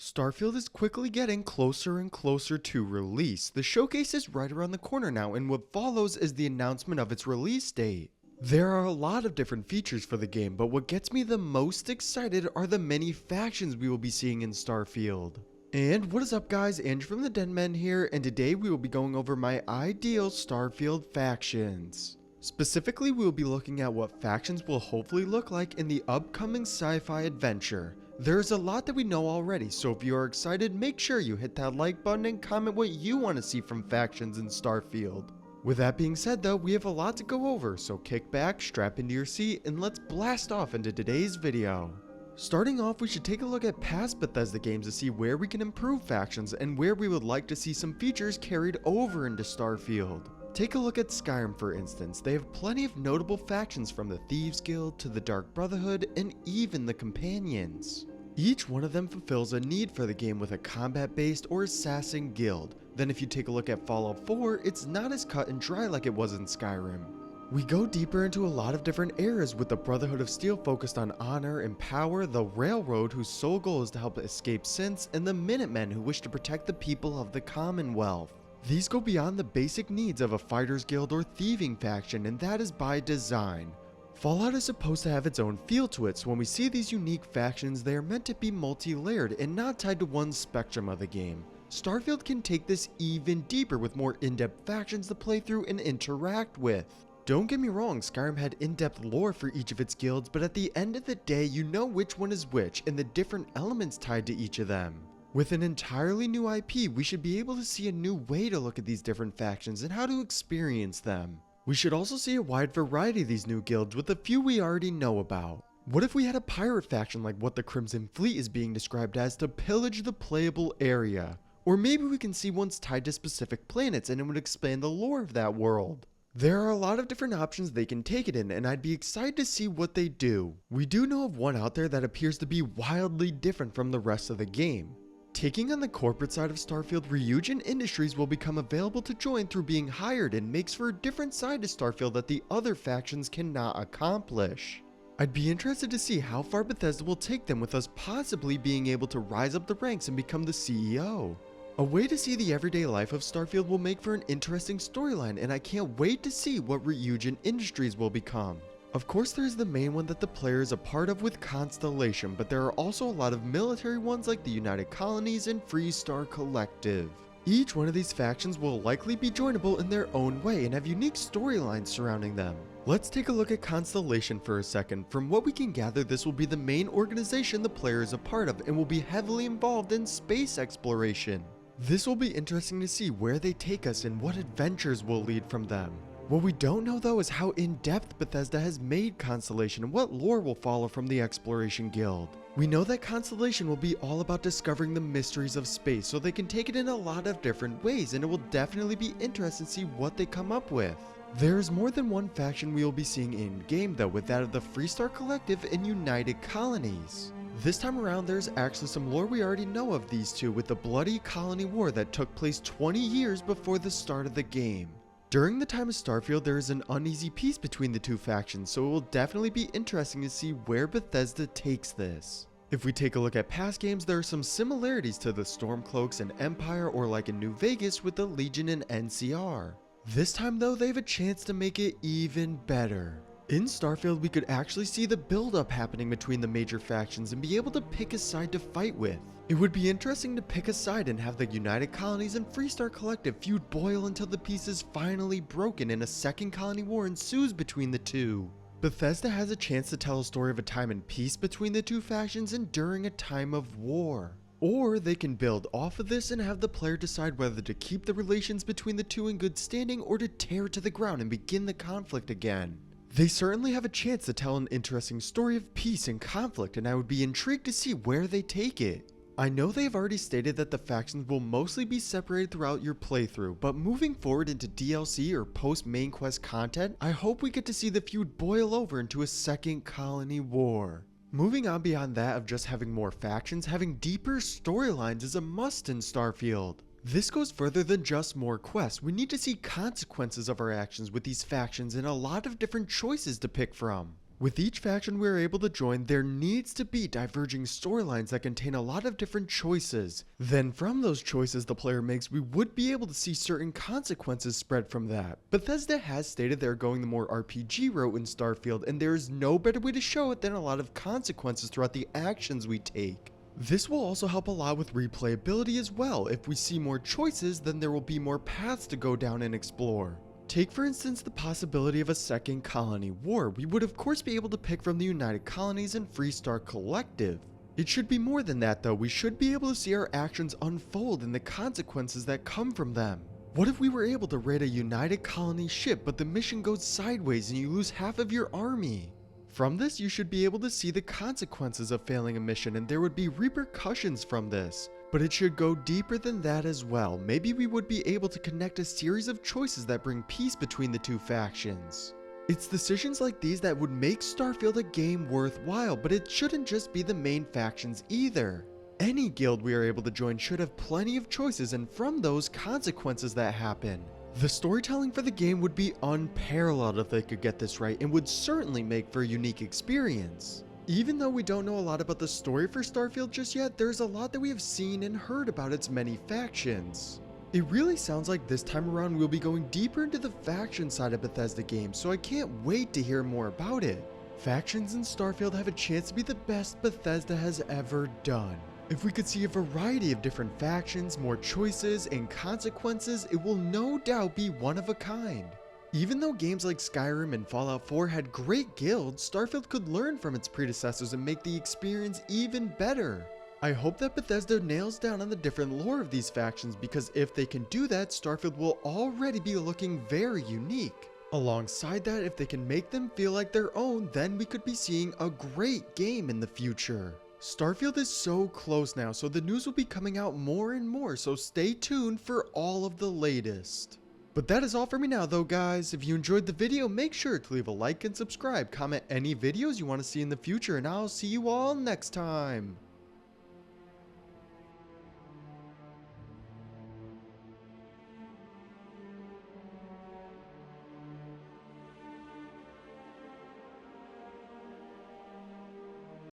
Starfield is quickly getting closer and closer to release. The showcase is right around the corner now, and what follows is the announcement of its release date. There are a lot of different features for the game, but what gets me the most excited are the many factions we will be seeing in Starfield. And what is up guys, Andrew from the Den Men here, and today we will be going over my ideal Starfield factions. Specifically, we will be looking at what factions will hopefully look like in the upcoming sci-fi adventure. There's a lot that we know already, so if you are excited, make sure you hit that like button and comment what you want to see from factions in Starfield. With that being said though, we have a lot to go over, so kick back, strap into your seat, and let's blast off into today's video. Starting off, we should take a look at past Bethesda games to see where we can improve factions and where we would like to see some features carried over into Starfield. Take a look at Skyrim for instance. They have plenty of notable factions from the Thieves Guild to the Dark Brotherhood and even the Companions. Each one of them fulfills a need for the game with a combat-based or assassin guild. Then if you take a look at Fallout 4, it's not as cut and dry like it was in Skyrim. We go deeper into a lot of different eras with the Brotherhood of Steel focused on honor and power, the Railroad whose sole goal is to help escape synths, and the Minutemen who wish to protect the people of the Commonwealth. These go beyond the basic needs of a fighter's guild or thieving faction, and that is by design. Fallout is supposed to have its own feel to it, so when we see these unique factions, they are meant to be multi-layered and not tied to one spectrum of the game. Starfield can take this even deeper with more in-depth factions to play through and interact with. Don't get me wrong, Skyrim had in-depth lore for each of its guilds, but at the end of the day, you know which one is which and the different elements tied to each of them. With an entirely new IP, we should be able to see a new way to look at these different factions and how to experience them. We should also see a wide variety of these new guilds with a few we already know about. What if we had a pirate faction like what the Crimson Fleet is being described as to pillage the playable area? Or maybe we can see ones tied to specific planets and it would expand the lore of that world. There are a lot of different options they can take it in, and I'd be excited to see what they do. We do know of one out there that appears to be wildly different from the rest of the game. Taking on the corporate side of Starfield, Ryujin Industries will become available to join through being hired and makes for a different side to Starfield that the other factions cannot accomplish. I'd be interested to see how far Bethesda will take them, with us possibly being able to rise up the ranks and become the CEO. A way to see the everyday life of Starfield will make for an interesting storyline, and I can't wait to see what Ryujin Industries will become. Of course, there's the main one that the player is a part of with Constellation, but there are also a lot of military ones like the United Colonies and Freestar Collective. Each one of these factions will likely be joinable in their own way and have unique storylines surrounding them. Let's take a look at Constellation for a second. From what we can gather, this will be the main organization the player is a part of and will be heavily involved in space exploration. This will be interesting to see where they take us and what adventures will lead from them. What we don't know though is how in-depth Bethesda has made Constellation and what lore will follow from the Exploration Guild. We know that Constellation will be all about discovering the mysteries of space, so they can take it in a lot of different ways, and it will definitely be interesting to see what they come up with. There is more than one faction we will be seeing in-game though, with that of the Freestar Collective and United Colonies. This time around, there's actually some lore we already know of these two, with the bloody colony war that took place 20 years before the start of the game. During the time of Starfield, there is an uneasy peace between the two factions, so it will definitely be interesting to see where Bethesda takes this. If we take a look at past games, there are some similarities to the Stormcloaks and Empire, or like in New Vegas with the Legion and NCR. This time though, they have a chance to make it even better. In Starfield, we could actually see the build-up happening between the major factions and be able to pick a side to fight with. It would be interesting to pick a side and have the United Colonies and Freestar Collective feud boil until the peace is finally broken and a second colony war ensues between the two. Bethesda has a chance to tell a story of a time in peace between the two factions and during a time of war. Or they can build off of this and have the player decide whether to keep the relations between the two in good standing or to tear it to the ground and begin the conflict again. They certainly have a chance to tell an interesting story of peace and conflict, and I would be intrigued to see where they take it. I know they've already stated that the factions will mostly be separated throughout your playthrough, but moving forward into DLC or post-main quest content, I hope we get to see the feud boil over into a second colony war. Moving on beyond that of just having more factions, having deeper storylines is a must in Starfield. This goes further than just more quests. We need to see consequences of our actions with these factions and a lot of different choices to pick from. With each faction we are able to join, there needs to be diverging storylines that contain a lot of different choices. Then from those choices the player makes, we would be able to see certain consequences spread from that. Bethesda has stated they're going the more RPG route in Starfield, and there is no better way to show it than a lot of consequences throughout the actions we take. This will also help a lot with replayability as well. If we see more choices, then there will be more paths to go down and explore. Take for instance the possibility of a second colony war. We would of course be able to pick from the United Colonies and Freestar Collective. It should be more than that though. We should be able to see our actions unfold and the consequences that come from them. What if we were able to raid a United Colony ship, but the mission goes sideways and you lose half of your army? From this, you should be able to see the consequences of failing a mission, and there would be repercussions from this. But it should go deeper than that as well. Maybe we would be able to connect a series of choices that bring peace between the two factions. It's decisions like these that would make Starfield a game worthwhile, but it shouldn't just be the main factions either. Any guild we are able to join should have plenty of choices, and from those, consequences that happen. The storytelling for the game would be unparalleled if they could get this right, and would certainly make for a unique experience. Even though we don't know a lot about the story for Starfield just yet, there's a lot that we have seen and heard about its many factions. It really sounds like this time around we'll be going deeper into the faction side of Bethesda games, so I can't wait to hear more about it. Factions in Starfield have a chance to be the best Bethesda has ever done. If we could see a variety of different factions, more choices, and consequences, it will no doubt be one of a kind. Even though games like Skyrim and Fallout 4 had great guilds, Starfield could learn from its predecessors and make the experience even better. I hope that Bethesda nails down on the different lore of these factions, because if they can do that, Starfield will already be looking very unique. Alongside that, if they can make them feel like their own, then we could be seeing a great game in the future. Starfield is so close now, so the news will be coming out more and more, so stay tuned for all of the latest. But that is all for me now though guys. If you enjoyed the video, make sure to leave a like and subscribe, comment any videos you want to see in the future, and I'll see you all next time.